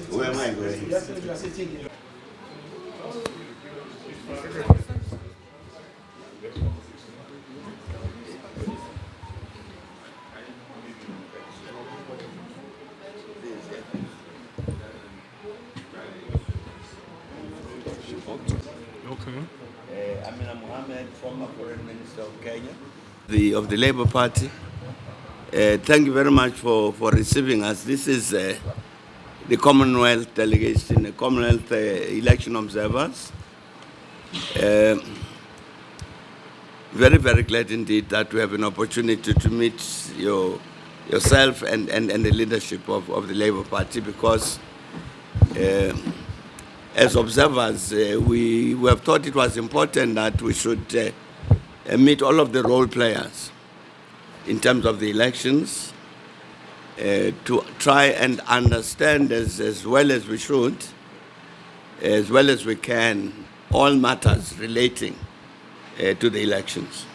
Where am I going? Okay. Amina Mohammed, former Foreign Minister of Kenya. Of the Labour Party. Thank you very much for receiving us. This is the Commonwealth delegation, the Commonwealth election observers. Very, very glad indeed that we have an opportunity to meet yourself and the leadership of the Labour Party, because as observers, we have thought it was important that we should meet all of the role players in terms of the elections, to try and understand as well as we should, as well as we can, all matters relating to the elections.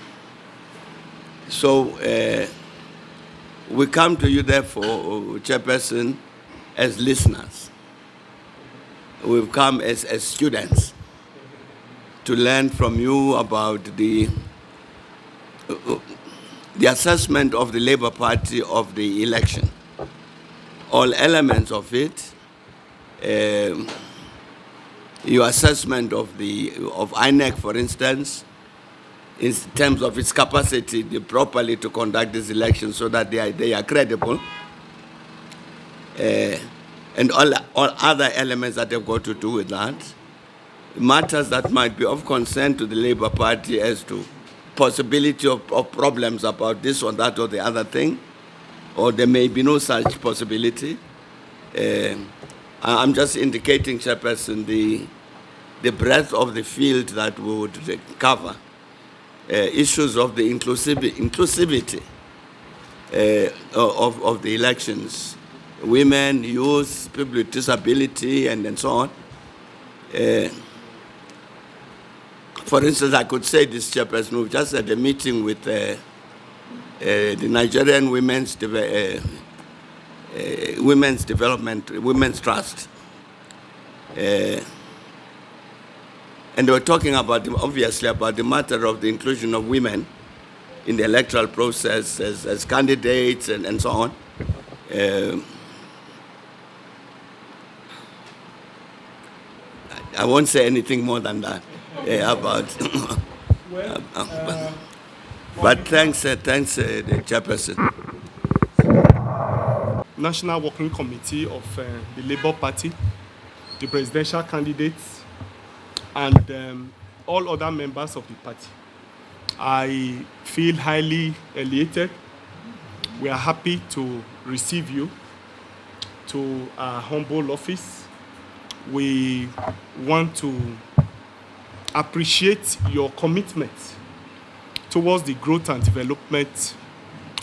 So we come to you, therefore, Chairperson, as listeners. We've come as students to learn from you about the assessment of the Labour Party of the election, all elements of it, your assessment of INEC, for instance, in terms of its capacity properly to conduct this election so that they are credible, and all other elements that have got to do with that, matters that might be of concern to the Labour Party as to possibility of problems about this or that or the other thing, or there may be no such possibility. I'm just indicating, Chairperson, the breadth of the field that we would cover. Issues of the inclusivity of the elections, women, youth, people with disability, and so on. For instance, I could say this, Chairperson, we've just had a meeting with the Nigerian Women's Trust. And they were talking about, obviously, about the matter of the inclusion of women in the electoral process as candidates and so on. I won't say anything more than that about. But thanks, the Chairperson. National Working Committee of the Labour Party, the presidential candidates, and all other members of the party. I feel highly elated. We are happy to receive you to our humble office. We want to appreciate your commitment towards the growth and development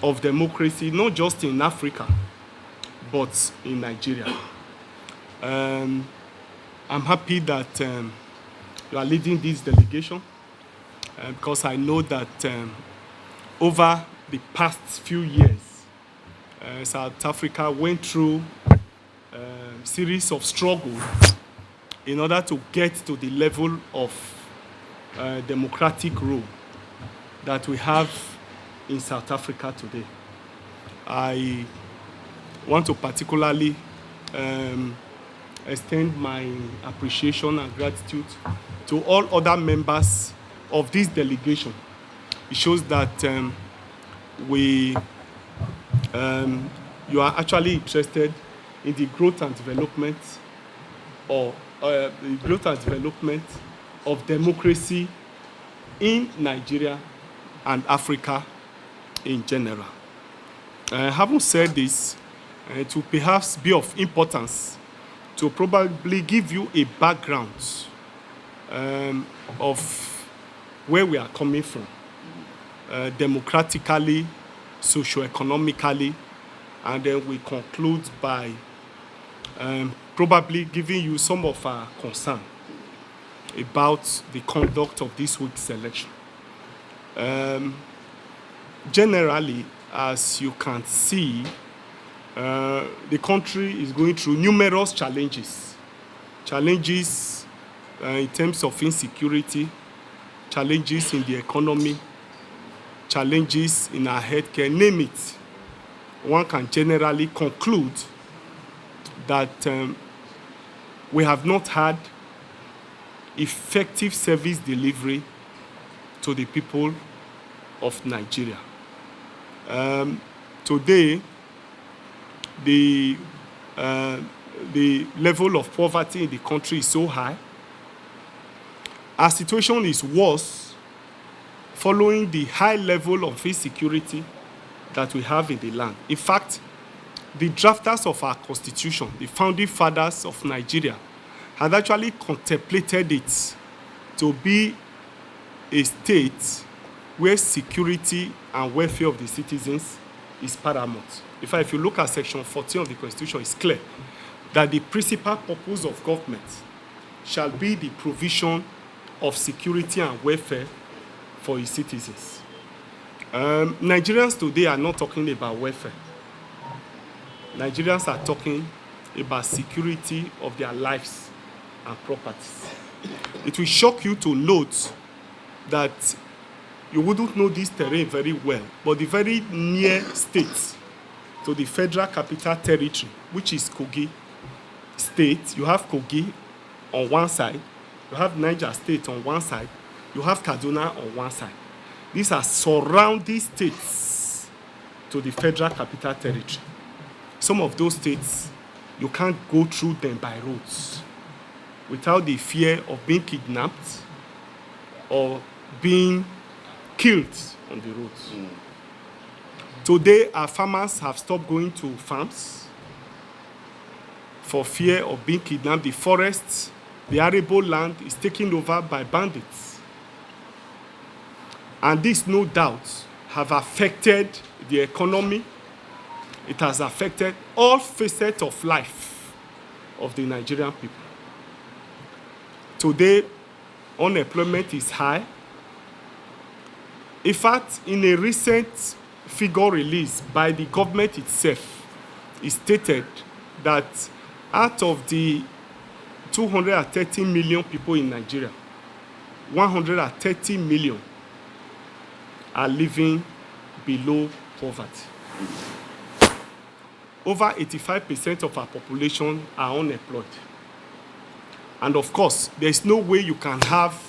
of democracy, not just in Africa, but in Nigeria. I'm happy that you are leading this delegation, because I know that over the past few years, South Africa went through a series of struggles in order to get to the level of democratic rule that we have in South Africa today. I want to particularly extend my appreciation and gratitude to all other members of this delegation. It shows that you are actually interested in the growth and development of democracy in Nigeria and Africa in general. Having said this, it will perhaps be of importance to probably give you a background of where we are coming from, democratically, socio-economically, and then we conclude by probably giving you some of our concern about the conduct of this week's election. Generally, as you can see, the country is going through numerous challenges. Challenges in terms of insecurity, challenges in the economy, challenges in our healthcare, name it. One can generally conclude that we have not had effective service delivery to the people of Nigeria. Today, the level of poverty in the country is so high. Our situation is worse following the high level of insecurity that we have in the land. In fact, the drafters of our constitution, the founding fathers of Nigeria, had actually contemplated it to be a state where security and welfare of the citizens is paramount. In fact, if you look at section 14 of the constitution, it's clear that the principal purpose of government shall be the provision of security and welfare for its citizens. Nigerians today are not talking about welfare. Nigerians are talking about security of their lives and properties. It will shock you to note that you wouldn't know this terrain very well, but the very near state to the Federal Capital Territory, which is Kogi State, you have Kogi on one side, you have Niger State on one side, you have Kaduna on one side. These are surrounding states to the Federal Capital Territory. Some of those states, you can't go through them by roads without the fear of being kidnapped or being killed on the roads. Today, our farmers have stopped going to farms for fear of being kidnapped. The forests, the arable land is taken over by bandits. And this, no doubt, have affected the economy. It has affected all facets of life of the Nigerian people. Today, unemployment is high. In fact, in a recent figure released by the government itself, it stated that out of the 230 million people in Nigeria, 130 million are living below poverty. Over 85% of our population are unemployed. And of course, there's no way you can have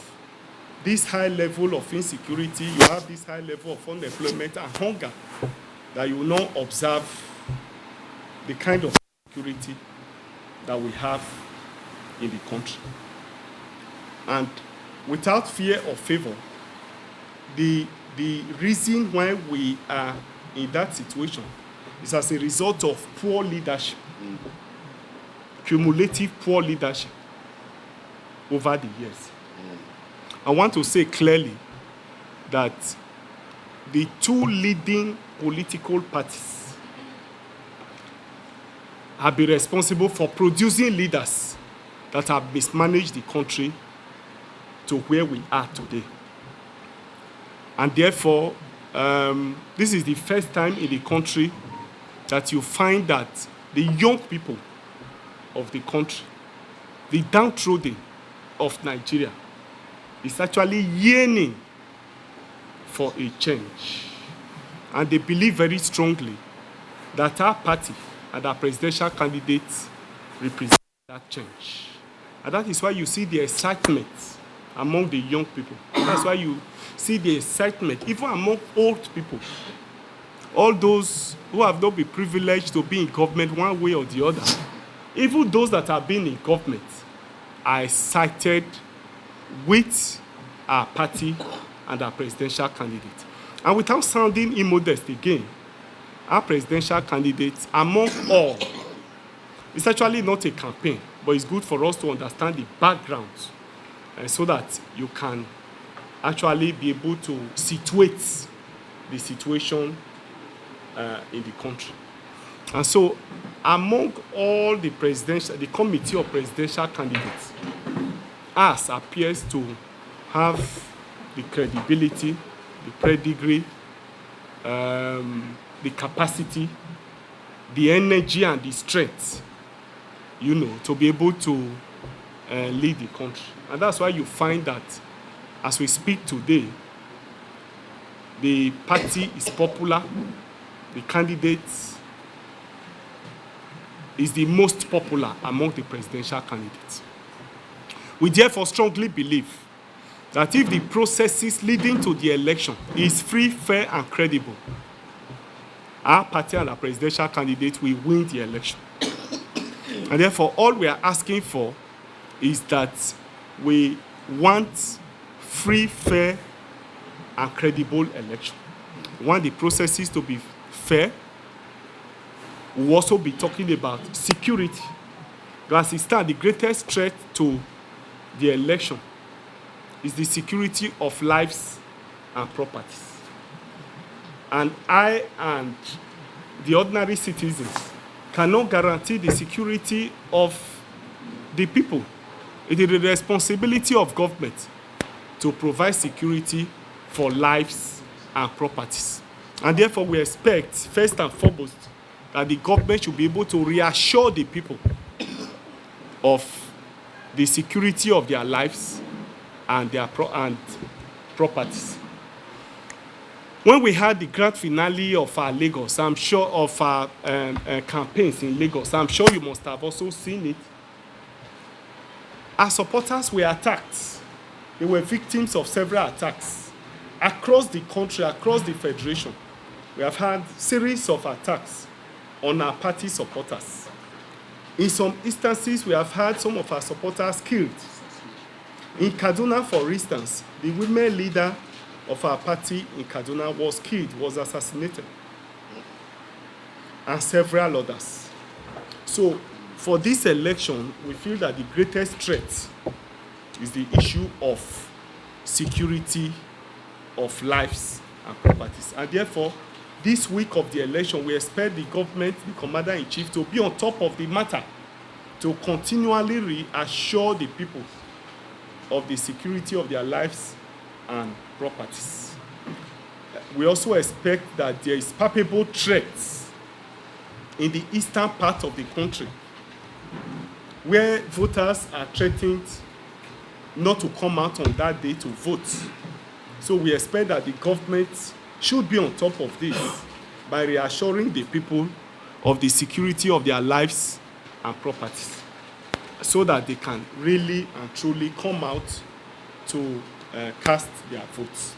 this high level of insecurity, you have this high level of unemployment and hunger, that you will not observe the kind of security that we have in the country. And without fear or favor, the reason why we are in that situation is as a result of poor leadership, cumulative poor leadership over the years. I want to say clearly that the two leading political parties have been responsible for producing leaders that have mismanaged the country to where we are today. And therefore, this is the first time in the country that you find that the young people of the country, the downtrodden of Nigeria, is actually yearning for a change. And they believe very strongly that our party and our presidential candidates represent that change. And that is why you see the excitement among the young people. That's why you see the excitement even among old people. All those who have not been privileged to be in government one way or the other, even those that have been in government, are excited with our party and our presidential candidate. And without sounding immodest again, our presidential candidates, among all, it's actually not a campaign, but it's good for us to understand the background so that you can actually be able to situate the situation in the country. And so, among all the committee of presidential candidates, us appears to have the credibility, the pedigree, the capacity the energy and the strength, to be able to lead the country. And that's why you find that as we speak today, the party is popular, the candidate is the most popular among the presidential candidates. We therefore strongly believe that if the processes leading to the election is free, fair, and credible, our party and our presidential candidate will win the election. And therefore, all we are asking for is that we want free, fair, and credible election. We want the processes to be fair. We'll also be talking about security. As it stands, the greatest threat to the election is the security of lives and properties. And I and the ordinary citizens cannot guarantee the security of the people. It is the responsibility of government to provide security for lives and properties. And therefore, we expect, first and foremost, that the government should be able to reassure the people of the security of their lives and their properties. When we had the grand finale of our Lagos, I'm sure of our campaigns in Lagos, I'm sure you must have also seen it. Our supporters were attacked. They were victims of several attacks across the country, across the federation. We have had series of attacks on our party supporters. In some instances, we have had some of our supporters killed. In Kaduna, for instance, the women leader of our party in Kaduna was killed, was assassinated, and several others. So, for this election, we feel that the greatest threat is the issue of security of lives and properties. And therefore, this week of the election, we expect the government, the commander-in-chief, to be on top of the matter, to continually reassure the people of the security of their lives and properties. We also expect that there is palpable threats in the eastern part of the country, where voters are threatened not to come out on that day to vote. So we expect that the government should be on top of this by reassuring the people of the security of their lives and properties, so that they can really and truly come out to cast their votes.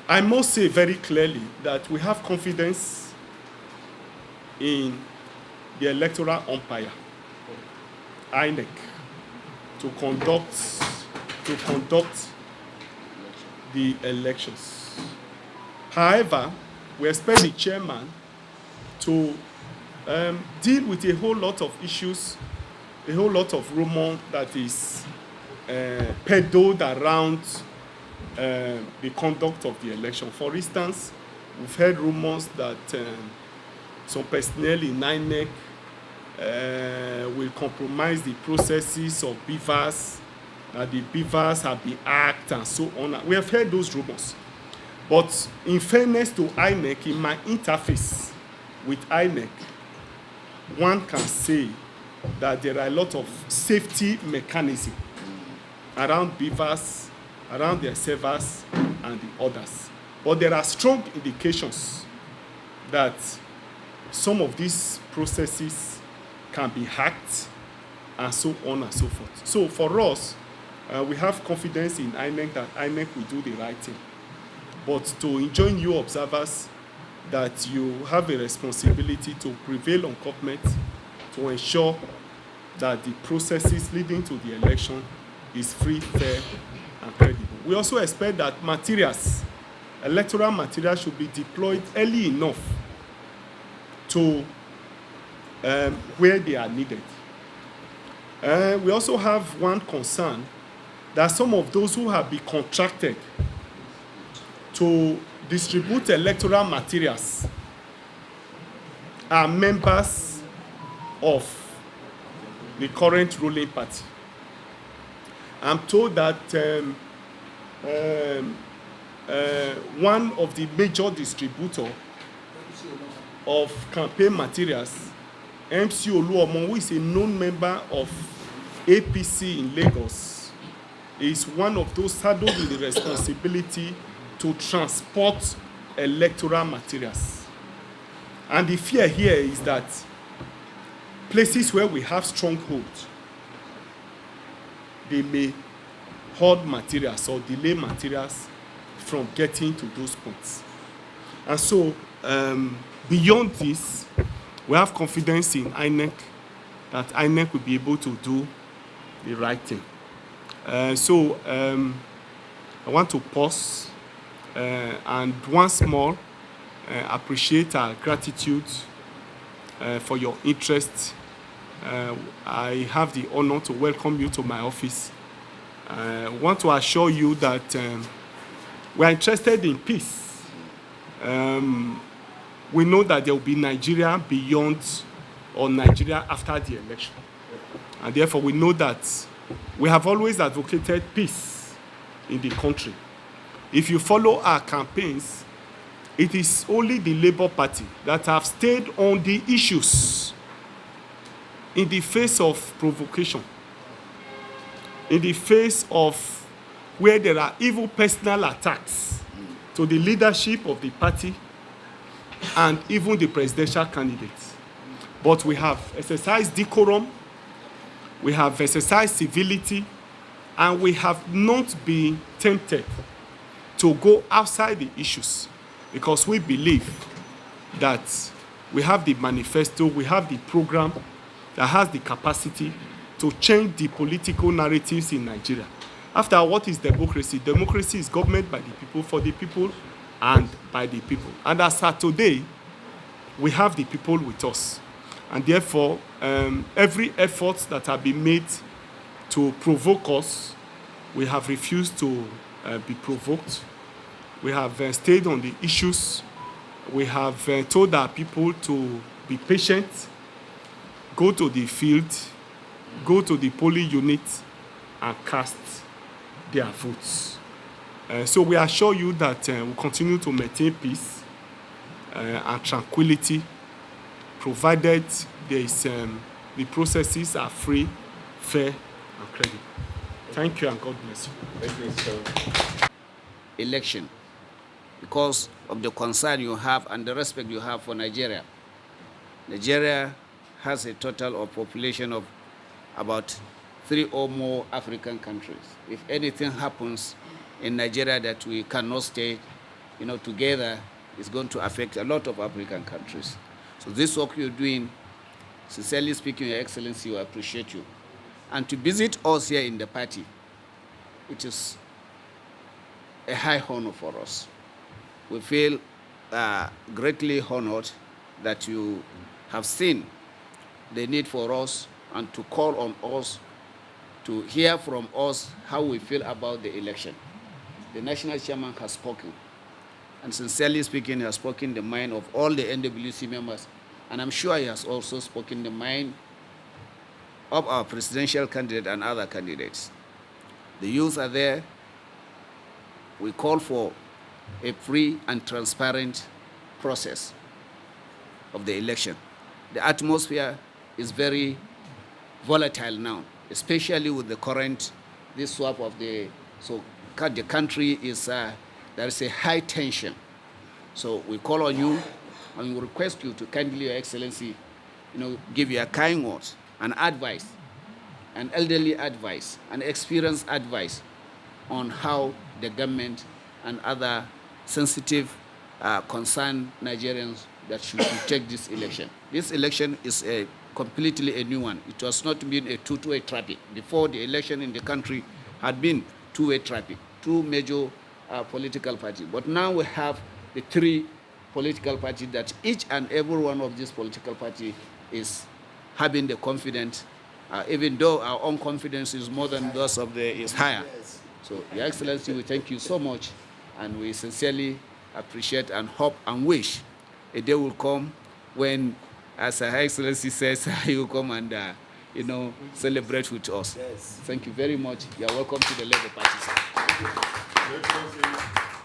I must say very clearly that we have confidence in the electoral umpire, INEC, to conduct the elections. However, we expect the chairman to deal with a whole lot of issues, a whole lot of rumor that is peddled around the conduct of the election. For instance, we've heard rumors that some personnel in INEC will compromise the processes of beavers, that the beavers have been hacked and so on. We have heard those rumors. But in fairness to INEC, in my interface with INEC, one can say that there are a lot of safety mechanisms around beavers, around their servers, and the others. But there are strong indications that some of these processes can be hacked, and so on and so forth. So for us, we have confidence in INEC that INEC will do the right thing. But to enjoin you observers that you have a responsibility to prevail on government to ensure that the processes leading to the election is free, fair, and credible. We also expect that materials, electoral materials, should be deployed early enough to where they are needed. We also have one concern that some of those who have been contracted to distribute electoral materials are members of the current ruling party. I'm told that one of the major distributors of campaign materials, MC Oluomo, who is a known member of APC in Lagos, is one of those saddled with the responsibility to transport electoral materials. And the fear here is that places where we have strongholds, they may hoard materials or delay materials from getting to those points. And so, beyond this, we have confidence in INEC that INEC will be able to do the right thing. So, I want to pause and once more appreciate our gratitude for your interest. I have the honor to welcome you to my office. I want to assure you that we are interested in peace. We know that there will be Nigeria beyond or Nigeria after the election. And therefore, we know that we have always advocated peace in the country. If you follow our campaigns, it is only the Labour Party that have stayed on the issues in the face of provocation, in the face of where there are even personal attacks to the leadership of the party and even the presidential candidates. But we have exercised decorum, we have exercised civility, and we have not been tempted to go outside the issues because we believe that we have the manifesto, we have the program that has the capacity to change the political narratives in Nigeria. After all, what is democracy? Democracy is government by the people, for the people, and by the people. And as of today, we have the people with us. And therefore, every effort that has been made to provoke us, we have refused to be provoked. We have stayed on the issues. We have told our people to be patient, go to the field, go to the polling unit, and cast their votes. So we assure you that we'll continue to maintain peace and tranquility, provided there is, the processes are free, fair, and credible. Thank you, and God bless you. Thank you, sir. Election, because of the concern you have and the respect you have for Nigeria. Nigeria has a total of population of about 3 or more African countries. If anything happens in Nigeria that we cannot stay, together, it's going to affect a lot of African countries. So this work you're doing, sincerely speaking, Your Excellency, we appreciate you. And to visit us here in the party, it is a high honor for us. We feel greatly honored that you have seen the need for us and to call on us to hear from us how we feel about the election. The national chairman has spoken, and sincerely speaking, he has spoken the mind of all the NWC members, and I'm sure he has also spoken the mind of our presidential candidate and other candidates. The youth are there. We call for a free and transparent process of the election. The atmosphere is very volatile now, especially with the current, this swap of the country is, there is a high tension. So we call on you and we request you to kindly, Your Excellency, give your kind words and advice, and elderly advice, and experienced advice on how the government and other sensitive, concerned Nigerians that should take this election. This election is completely a new one. It was not been a two-way traffic. Before, the election in the country had been two-way traffic, two major political parties. But now we have the 3 political parties that each and every one of these political parties is having the confidence, even though our own confidence is more than those of is higher. So, Your Excellency, we thank you so much, and we sincerely appreciate and hope and wish a day will come when, as Her Excellency says, you will come and celebrate with us. Yes. Thank you very much. You are welcome to the Labour Party, sir.